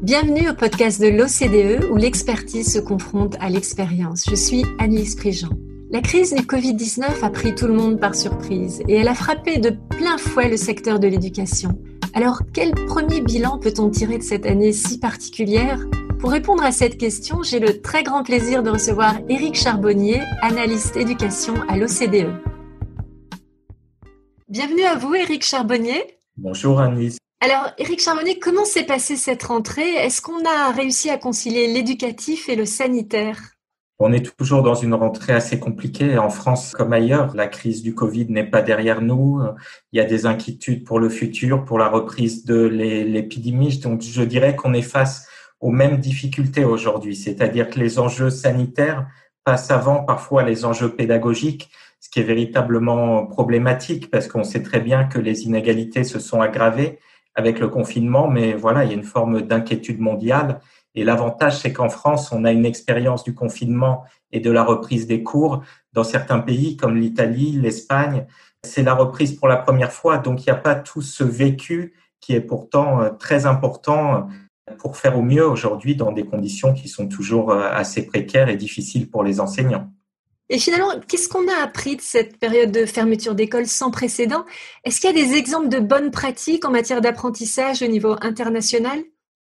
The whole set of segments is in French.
Bienvenue au podcast de l'OCDE où l'expertise se confronte à l'expérience. Je suis Annelise Prigent. La crise du Covid-19 a pris tout le monde par surprise et elle a frappé de plein fouet le secteur de l'éducation. Alors, quel premier bilan peut-on tirer de cette année si particulière ? Pour répondre à cette question, j'ai le très grand plaisir de recevoir Éric Charbonnier, analyste éducation à l'OCDE. Bienvenue à vous, Éric Charbonnier. Bonjour Annelise. Alors, Éric Charbonnier, comment s'est passée cette rentrée ? Est-ce qu'on a réussi à concilier l'éducatif et le sanitaire ? On est toujours dans une rentrée assez compliquée. En France comme ailleurs, la crise du Covid n'est pas derrière nous. Il y a des inquiétudes pour le futur, pour la reprise de l'épidémie. Donc, je dirais qu'on est face aux mêmes difficultés aujourd'hui. C'est-à-dire que les enjeux sanitaires passent avant parfois les enjeux pédagogiques, ce qui est véritablement problématique parce qu'on sait très bien que les inégalités se sont aggravées avec le confinement, mais voilà, il y a une forme d'inquiétude mondiale. Et l'avantage, c'est qu'en France, on a une expérience du confinement et de la reprise des cours. Dans certains pays comme l'Italie, l'Espagne, c'est la reprise pour la première fois. Donc, il n'y a pas tout ce vécu qui est pourtant très important pour faire au mieux aujourd'hui dans des conditions qui sont toujours assez précaires et difficiles pour les enseignants. Et finalement, qu'est-ce qu'on a appris de cette période de fermeture d'école sans précédent ? Est-ce qu'il y a des exemples de bonnes pratiques en matière d'apprentissage au niveau international ?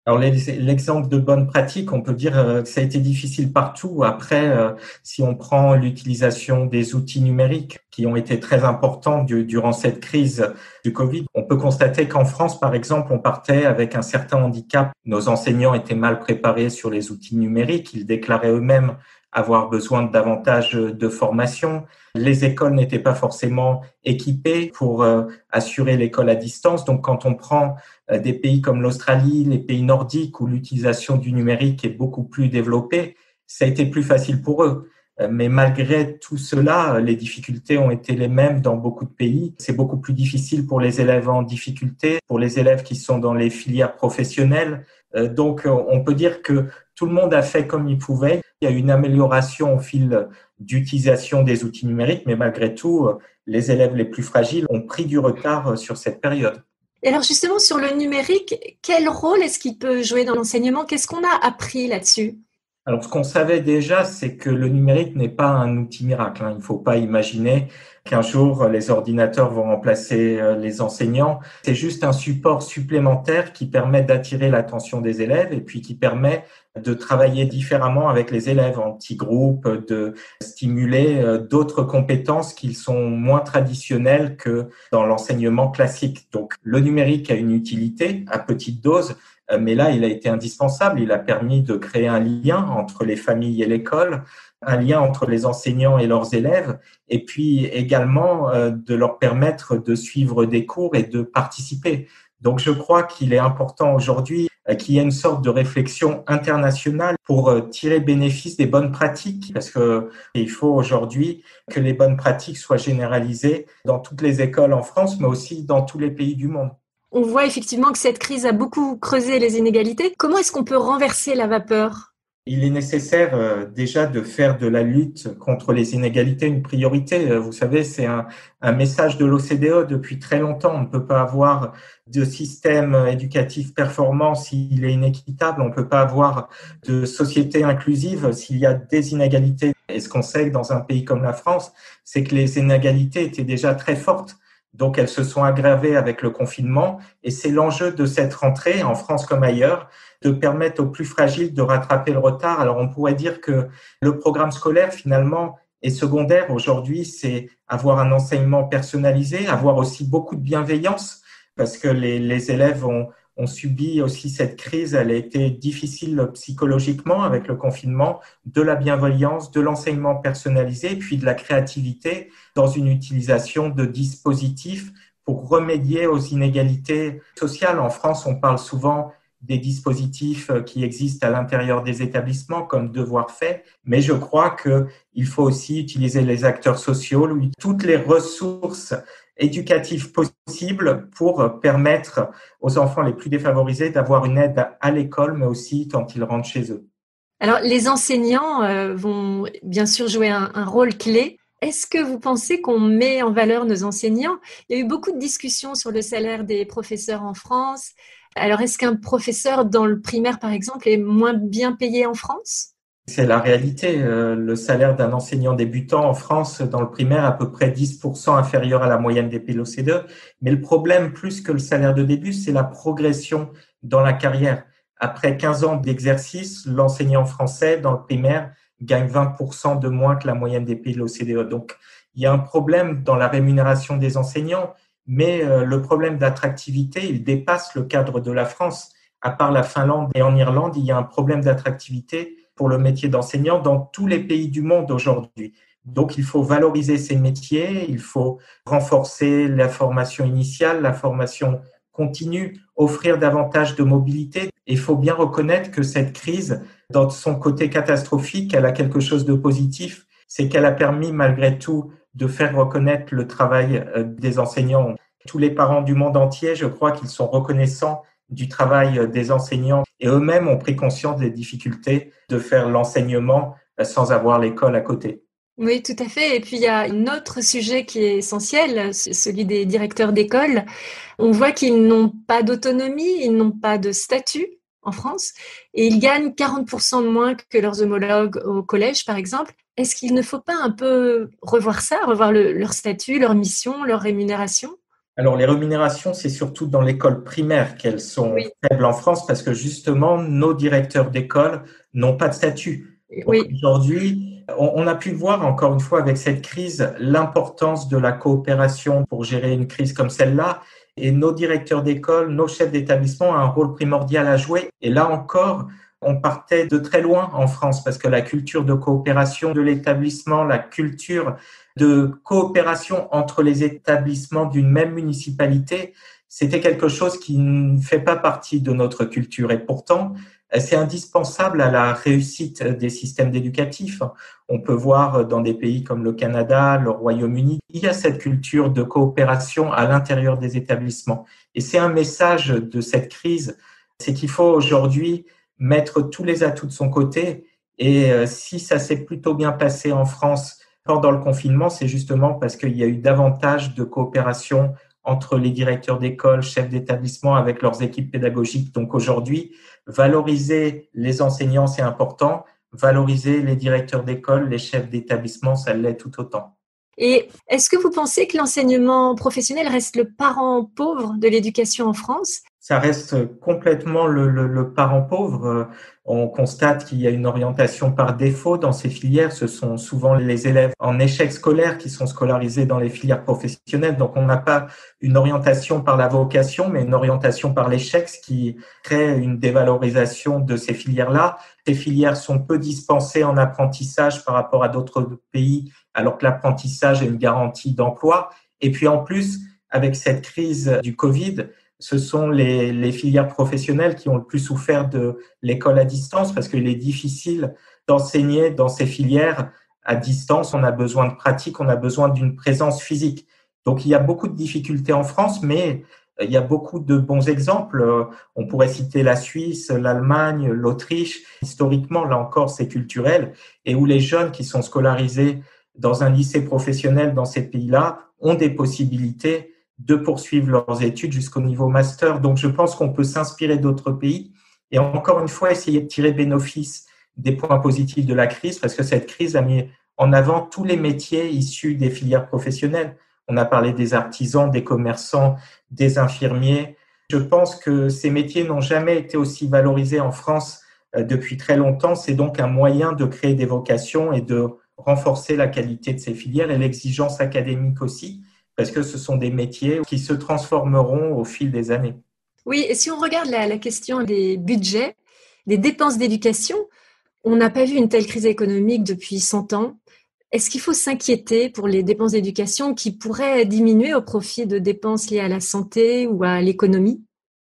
Alors, l'exemple de bonne pratique, on peut dire que ça a été difficile partout. Après, si on prend l'utilisation des outils numériques qui ont été très importants durant cette crise du Covid, on peut constater qu'en France, par exemple, on partait avec un certain handicap. Nos enseignants étaient mal préparés sur les outils numériques. Ils déclaraient eux-mêmes avoir besoin de davantage de formation. Les écoles n'étaient pas forcément équipées pour assurer l'école à distance. Donc, quand on prend des pays comme l'Australie, les pays nordiques où l'utilisation du numérique est beaucoup plus développée, ça a été plus facile pour eux. Mais malgré tout cela, les difficultés ont été les mêmes dans beaucoup de pays. C'est beaucoup plus difficile pour les élèves en difficulté, pour les élèves qui sont dans les filières professionnelles. Donc, on peut dire que tout le monde a fait comme il pouvait. Il y a une amélioration au fil d'utilisation des outils numériques, mais malgré tout, les élèves les plus fragiles ont pris du retard sur cette période. Et alors justement, sur le numérique, quel rôle est-ce qu'il peut jouer dans l'enseignement ? Qu'est-ce qu'on a appris là-dessus ? Alors, ce qu'on savait déjà, c'est que le numérique n'est pas un outil miracle. Il ne faut pas imaginer qu'un jour, les ordinateurs vont remplacer les enseignants. C'est juste un support supplémentaire qui permet d'attirer l'attention des élèves et puis qui permet de travailler différemment avec les élèves en petits groupes, de stimuler d'autres compétences qui sont moins traditionnelles que dans l'enseignement classique. Donc, le numérique a une utilité à petite dose, mais là, il a été indispensable. Il a permis de créer un lien entre les familles et l'école, un lien entre les enseignants et leurs élèves, et puis également de leur permettre de suivre des cours et de participer. Donc, je crois qu'il est important aujourd'hui qu'il y ait une sorte de réflexion internationale pour tirer bénéfice des bonnes pratiques, parce que il faut aujourd'hui que les bonnes pratiques soient généralisées dans toutes les écoles en France, mais aussi dans tous les pays du monde. On voit effectivement que cette crise a beaucoup creusé les inégalités. Comment est-ce qu'on peut renverser la vapeur ? Il est nécessaire déjà de faire de la lutte contre les inégalités une priorité. Vous savez, c'est un message de l'OCDE depuis très longtemps. On ne peut pas avoir de système éducatif performant s'il est inéquitable. On ne peut pas avoir de société inclusive s'il y a des inégalités. Et ce qu'on sait dans un pays comme la France, c'est que les inégalités étaient déjà très fortes. Donc, elles se sont aggravées avec le confinement et c'est l'enjeu de cette rentrée, en France comme ailleurs, de permettre aux plus fragiles de rattraper le retard. Alors, on pourrait dire que le programme scolaire, finalement, est secondaire. Aujourd'hui, c'est avoir un enseignement personnalisé, avoir aussi beaucoup de bienveillance parce que les élèves ont subi aussi cette crise. Elle a été difficile psychologiquement avec le confinement, de la bienveillance, de l'enseignement personnalisé et puis de la créativité dans une utilisation de dispositifs pour remédier aux inégalités sociales. En France, on parle souvent des dispositifs qui existent à l'intérieur des établissements comme Devoirs faits, mais je crois qu'il faut aussi utiliser les acteurs sociaux, toutes les ressources éducatives possibles pour permettre aux enfants les plus défavorisés d'avoir une aide à l'école, mais aussi quand ils rentrent chez eux. Alors, les enseignants vont bien sûr jouer un rôle clé. Est-ce que vous pensez qu'on met en valeur nos enseignants? Il y a eu beaucoup de discussions sur le salaire des professeurs en France. Alors, est-ce qu'un professeur dans le primaire, par exemple, est moins bien payé en France? C'est la réalité. Le salaire d'un enseignant débutant en France dans le primaire est à peu près 10% inférieur à la moyenne des pays de l'OCDE. Mais le problème, plus que le salaire de début, c'est la progression dans la carrière. Après 15 ans d'exercice, l'enseignant français dans le primaire gagne 20% de moins que la moyenne des pays de l'OCDE. Donc, il y a un problème dans la rémunération des enseignants, mais le problème d'attractivité, il dépasse le cadre de la France. À part la Finlande et en Irlande, il y a un problème d'attractivité pour le métier d'enseignant dans tous les pays du monde aujourd'hui. Donc, il faut valoriser ces métiers, il faut renforcer la formation initiale, la formation continue, offrir davantage de mobilité. Et il faut bien reconnaître que cette crise, dans son côté catastrophique, elle a quelque chose de positif, c'est qu'elle a permis malgré tout de faire reconnaître le travail des enseignants. Tous les parents du monde entier, je crois qu'ils sont reconnaissants du travail des enseignants et eux-mêmes ont pris conscience des difficultés de faire l'enseignement sans avoir l'école à côté. Oui, tout à fait. Et puis, il y a un autre sujet qui est essentiel, celui des directeurs d'école. On voit qu'ils n'ont pas d'autonomie, ils n'ont pas de statut en France et ils gagnent 40% de moins que leurs homologues au collège, par exemple. Est-ce qu'il ne faut pas un peu revoir ça, revoir leur statut, leur mission, leur rémunération? Alors, les rémunérations, c'est surtout dans l'école primaire qu'elles sont faibles en France parce que justement, nos directeurs d'école n'ont pas de statut. Donc, aujourd'hui, on a pu voir encore une fois avec cette crise l'importance de la coopération pour gérer une crise comme celle-là. Et nos directeurs d'école, nos chefs d'établissement ont un rôle primordial à jouer. Et là encore, on partait de très loin en France parce que la culture de coopération de l'établissement, la culture de coopération entre les établissements d'une même municipalité, c'était quelque chose qui ne fait pas partie de notre culture. Et pourtant, c'est indispensable à la réussite des systèmes éducatifs. On peut voir dans des pays comme le Canada, le Royaume-Uni, il y a cette culture de coopération à l'intérieur des établissements. Et c'est un message de cette crise, c'est qu'il faut aujourd'hui mettre tous les atouts de son côté. Et si ça s'est plutôt bien passé en France pendant le confinement, c'est justement parce qu'il y a eu davantage de coopération entre les directeurs d'école, chefs d'établissement avec leurs équipes pédagogiques. Donc aujourd'hui, valoriser les enseignants, c'est important. Valoriser les directeurs d'école, les chefs d'établissement, ça l'est tout autant. Et est-ce que vous pensez que l'enseignement professionnel reste le parent pauvre de l'éducation en France? Ça reste complètement le parent pauvre. On constate qu'il y a une orientation par défaut dans ces filières. Ce sont souvent les élèves en échec scolaire qui sont scolarisés dans les filières professionnelles. Donc, on n'a pas une orientation par la vocation, mais une orientation par l'échec, ce qui crée une dévalorisation de ces filières-là. Ces filières sont peu dispensées en apprentissage par rapport à d'autres pays, alors que l'apprentissage est une garantie d'emploi. Et puis, en plus, avec cette crise du Covid, ce sont les filières professionnelles qui ont le plus souffert de l'école à distance parce qu'il est difficile d'enseigner dans ces filières à distance. On a besoin de pratique, on a besoin d'une présence physique. Donc, il y a beaucoup de difficultés en France, mais il y a beaucoup de bons exemples. On pourrait citer la Suisse, l'Allemagne, l'Autriche. Historiquement, là encore, c'est culturel et où les jeunes qui sont scolarisés dans un lycée professionnel dans ces pays-là ont des possibilités de poursuivre leurs études jusqu'au niveau master. Donc, je pense qu'on peut s'inspirer d'autres pays et encore une fois, essayer de tirer bénéfice des points positifs de la crise parce que cette crise a mis en avant tous les métiers issus des filières professionnelles. On a parlé des artisans, des commerçants, des infirmiers. Je pense que ces métiers n'ont jamais été aussi valorisés en France depuis très longtemps. C'est donc un moyen de créer des vocations et de renforcer la qualité de ces filières et l'exigence académique aussi, parce que ce sont des métiers qui se transformeront au fil des années. Oui, et si on regarde la question des budgets, des dépenses d'éducation, on n'a pas vu une telle crise économique depuis 100 ans. Est-ce qu'il faut s'inquiéter pour les dépenses d'éducation qui pourraient diminuer au profit de dépenses liées à la santé ou à l'économie?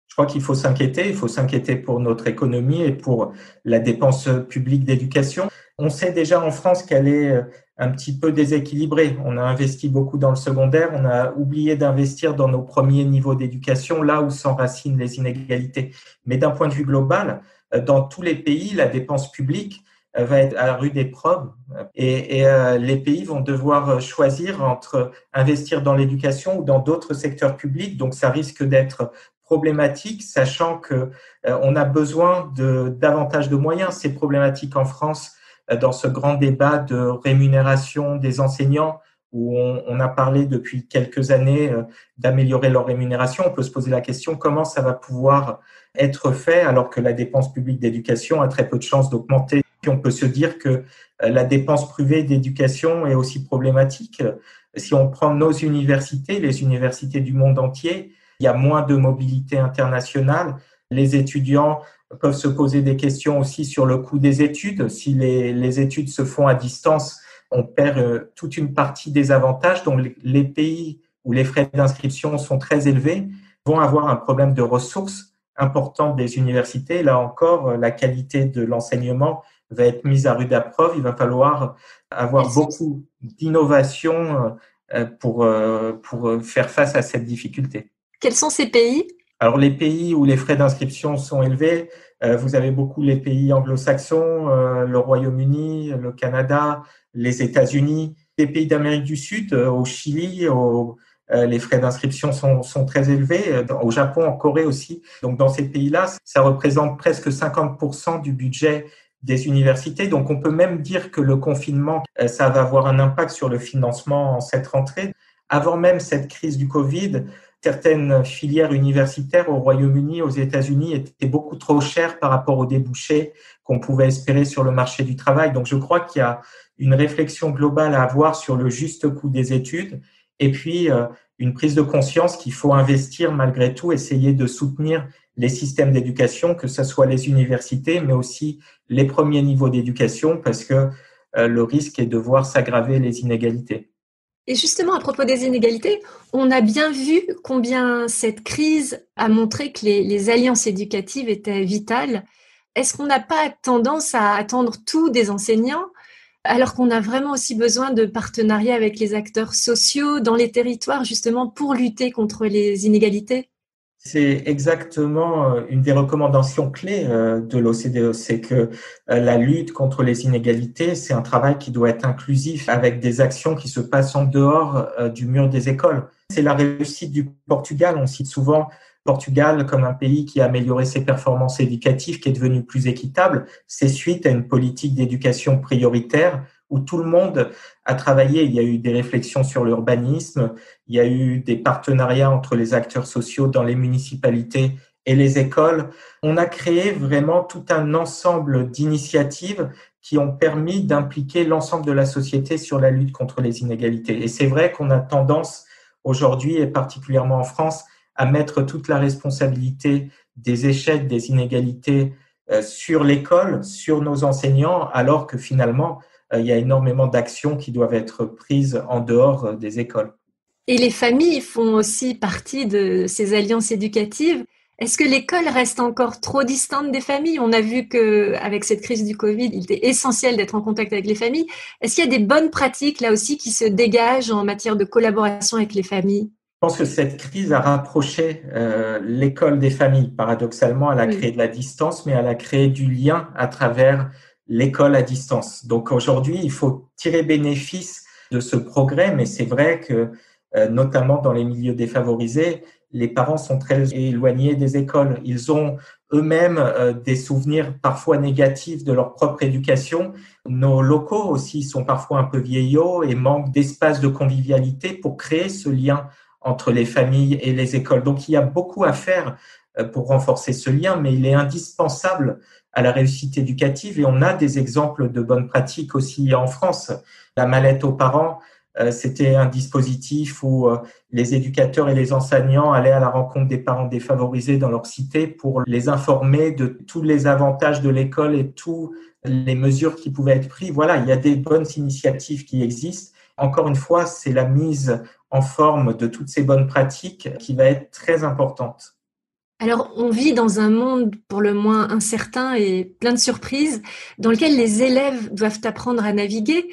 Je crois qu'il faut s'inquiéter. Il faut s'inquiéter pour notre économie et pour la dépense publique d'éducation. On sait déjà en France qu'elle est un petit peu déséquilibrée. On a investi beaucoup dans le secondaire, on a oublié d'investir dans nos premiers niveaux d'éducation, là où s'enracinent les inégalités. Mais d'un point de vue global, dans tous les pays, la dépense publique va être à rude épreuve et les pays vont devoir choisir entre investir dans l'éducation ou dans d'autres secteurs publics. Donc, ça risque d'être problématique, sachant que on a besoin de davantage de moyens. C'est problématique en France dans ce grand débat de rémunération des enseignants où on a parlé depuis quelques années d'améliorer leur rémunération. On peut se poser la question comment ça va pouvoir être fait alors que la dépense publique d'éducation a très peu de chances d'augmenter. Puis on peut se dire que la dépense privée d'éducation est aussi problématique. Si on prend nos universités, les universités du monde entier, il y a moins de mobilité internationale. Les étudiants peuvent se poser des questions aussi sur le coût des études. Si les études se font à distance, on perd toute une partie des avantages. Donc, les pays où les frais d'inscription sont très élevés vont avoir un problème de ressources important des universités. Là encore, la qualité de l'enseignement va être mise à rude épreuve. Il va falloir avoir beaucoup d'innovation pour faire face à cette difficulté. Quels sont ces pays ? Alors, les pays où les frais d'inscription sont élevés, vous avez beaucoup les pays anglo-saxons, le Royaume-Uni, le Canada, les États-Unis, les pays d'Amérique du Sud, au Chili, les frais d'inscription sont très élevés, au Japon, en Corée aussi. Donc, dans ces pays-là, ça représente presque 50% du budget des universités. Donc, on peut même dire que le confinement, ça va avoir un impact sur le financement en cette rentrée. Avant même cette crise du Covid, certaines filières universitaires au Royaume-Uni, aux États-Unis étaient beaucoup trop chères par rapport aux débouchés qu'on pouvait espérer sur le marché du travail. Donc, je crois qu'il y a une réflexion globale à avoir sur le juste coût des études et puis une prise de conscience qu'il faut investir malgré tout, essayer de soutenir les systèmes d'éducation, que ce soit les universités, mais aussi les premiers niveaux d'éducation, parce que le risque est de voir s'aggraver les inégalités. Et justement, à propos des inégalités, on a bien vu combien cette crise a montré que les alliances éducatives étaient vitales. Est-ce qu'on n'a pas tendance à attendre tout des enseignants, alors qu'on a vraiment aussi besoin de partenariats avec les acteurs sociaux dans les territoires, justement, pour lutter contre les inégalités ? C'est exactement une des recommandations clés de l'OCDE, c'est que la lutte contre les inégalités, c'est un travail qui doit être inclusif avec des actions qui se passent en dehors du mur des écoles. C'est la réussite du Portugal. On cite souvent Portugal comme un pays qui a amélioré ses performances éducatives, qui est devenu plus équitable. C'est suite à une politique d'éducation prioritaire où tout le monde a travaillé. Il y a eu des réflexions sur l'urbanisme, il y a eu des partenariats entre les acteurs sociaux dans les municipalités et les écoles. On a créé vraiment tout un ensemble d'initiatives qui ont permis d'impliquer l'ensemble de la société sur la lutte contre les inégalités. Et c'est vrai qu'on a tendance aujourd'hui, et particulièrement en France, à mettre toute la responsabilité des échecs, des inégalités sur l'école, sur nos enseignants, alors que finalement, il y a énormément d'actions qui doivent être prises en dehors des écoles. Et les familles font aussi partie de ces alliances éducatives. Est-ce que l'école reste encore trop distante des familles ? On a vu qu'avec cette crise du Covid, il était essentiel d'être en contact avec les familles. Est-ce qu'il y a des bonnes pratiques là aussi qui se dégagent en matière de collaboration avec les familles ? Je pense que cette crise a rapproché l'école des familles. Paradoxalement, elle a créé de la distance, mais elle a créé du lien à travers l'école à distance. Donc aujourd'hui, il faut tirer bénéfice de ce progrès, mais c'est vrai que notamment dans les milieux défavorisés, les parents sont très éloignés des écoles. Ils ont eux-mêmes des souvenirs parfois négatifs de leur propre éducation. Nos locaux aussi sont parfois un peu vieillots et manquent d'espace de convivialité pour créer ce lien entre les familles et les écoles. Donc il y a beaucoup à faire pour renforcer ce lien, mais il est indispensable à la réussite éducative et on a des exemples de bonnes pratiques aussi en France. La mallette aux parents, c'était un dispositif où les éducateurs et les enseignants allaient à la rencontre des parents défavorisés dans leur cité pour les informer de tous les avantages de l'école et toutes les mesures qui pouvaient être prises. Voilà, il y a des bonnes initiatives qui existent. Encore une fois, c'est la mise en forme de toutes ces bonnes pratiques qui va être très importante. Alors, on vit dans un monde pour le moins incertain et plein de surprises, dans lequel les élèves doivent apprendre à naviguer.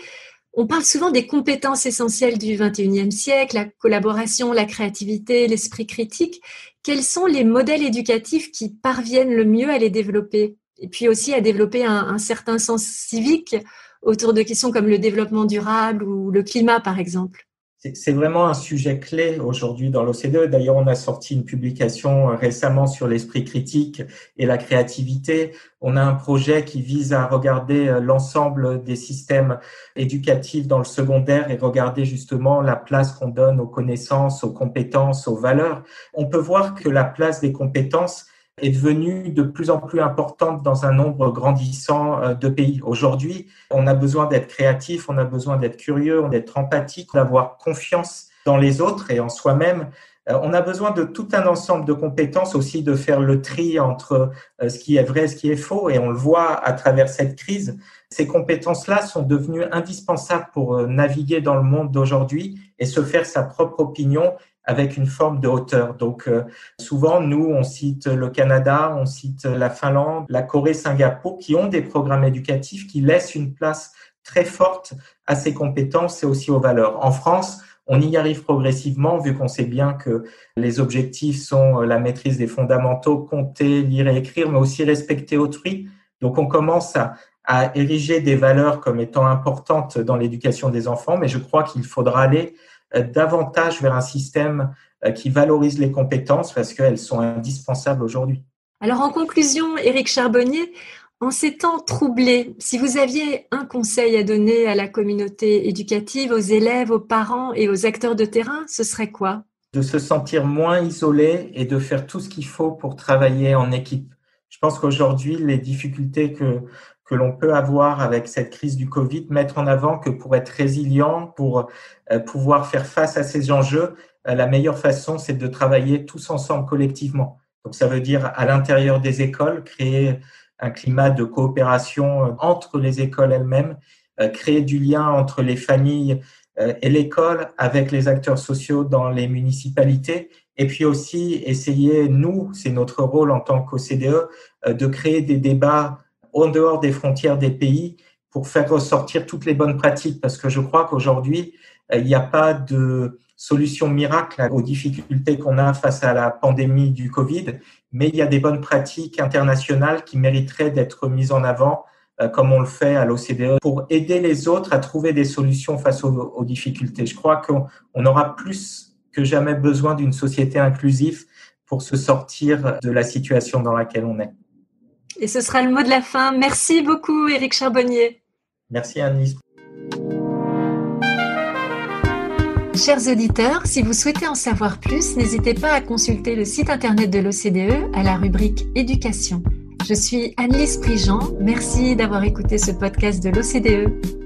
On parle souvent des compétences essentielles du XXIe siècle, la collaboration, la créativité, l'esprit critique. Quels sont les modèles éducatifs qui parviennent le mieux à les développer ? et puis aussi à développer un certain sens civique autour de questions comme le développement durable ou le climat, par exemple. C'est vraiment un sujet clé aujourd'hui dans l'OCDE. D'ailleurs, on a sorti une publication récemment sur l'esprit critique et la créativité. On a un projet qui vise à regarder l'ensemble des systèmes éducatifs dans le secondaire et regarder justement la place qu'on donne aux connaissances, aux compétences, aux valeurs. On peut voir que la place des compétences est devenue de plus en plus importante dans un nombre grandissant de pays. Aujourd'hui, on a besoin d'être créatif, on a besoin d'être curieux, d'être empathique, d'avoir confiance dans les autres et en soi-même. On a besoin de tout un ensemble de compétences aussi, de faire le tri entre ce qui est vrai et ce qui est faux. Et on le voit à travers cette crise. Ces compétences-là sont devenues indispensables pour naviguer dans le monde d'aujourd'hui et se faire sa propre opinion avec une forme de hauteur. Donc, souvent, nous, on cite le Canada, on cite la Finlande, la Corée, Singapour, qui ont des programmes éducatifs qui laissent une place très forte à ces compétences et aussi aux valeurs. En France, on y arrive progressivement, vu qu'on sait bien que les objectifs sont la maîtrise des fondamentaux, compter, lire et écrire, mais aussi respecter autrui. Donc, on commence à ériger des valeurs comme étant importantes dans l'éducation des enfants, mais je crois qu'il faudra aller davantage vers un système qui valorise les compétences parce qu'elles sont indispensables aujourd'hui. Alors en conclusion, Éric Charbonnier, en ces temps troublés, si vous aviez un conseil à donner à la communauté éducative, aux élèves, aux parents et aux acteurs de terrain, ce serait quoi? De se sentir moins isolé et de faire tout ce qu'il faut pour travailler en équipe. Je pense qu'aujourd'hui, les difficultés que l'on peut avoir avec cette crise du Covid mettent en avant que pour être résilient, pour pouvoir faire face à ces enjeux, la meilleure façon, c'est de travailler tous ensemble collectivement. Donc, ça veut dire à l'intérieur des écoles, créer un climat de coopération entre les écoles elles-mêmes, créer du lien entre les familles et l'école avec les acteurs sociaux dans les municipalités. Et puis aussi essayer, nous, c'est notre rôle en tant qu'OCDE, de créer des débats en dehors des frontières des pays pour faire ressortir toutes les bonnes pratiques. Parce que je crois qu'aujourd'hui, il n'y a pas de solution miracle aux difficultés qu'on a face à la pandémie du Covid, mais il y a des bonnes pratiques internationales qui mériteraient d'être mises en avant, comme on le fait à l'OCDE, pour aider les autres à trouver des solutions face aux difficultés. Je crois qu'on aura plus que jamais besoin d'une société inclusive pour se sortir de la situation dans laquelle on est. Et ce sera le mot de la fin. Merci beaucoup, Éric Charbonnier. Merci, Anne-Lise. Chers auditeurs, si vous souhaitez en savoir plus, n'hésitez pas à consulter le site internet de l'OCDE à la rubrique Éducation. Je suis Anne-Lise Prigent. Merci d'avoir écouté ce podcast de l'OCDE.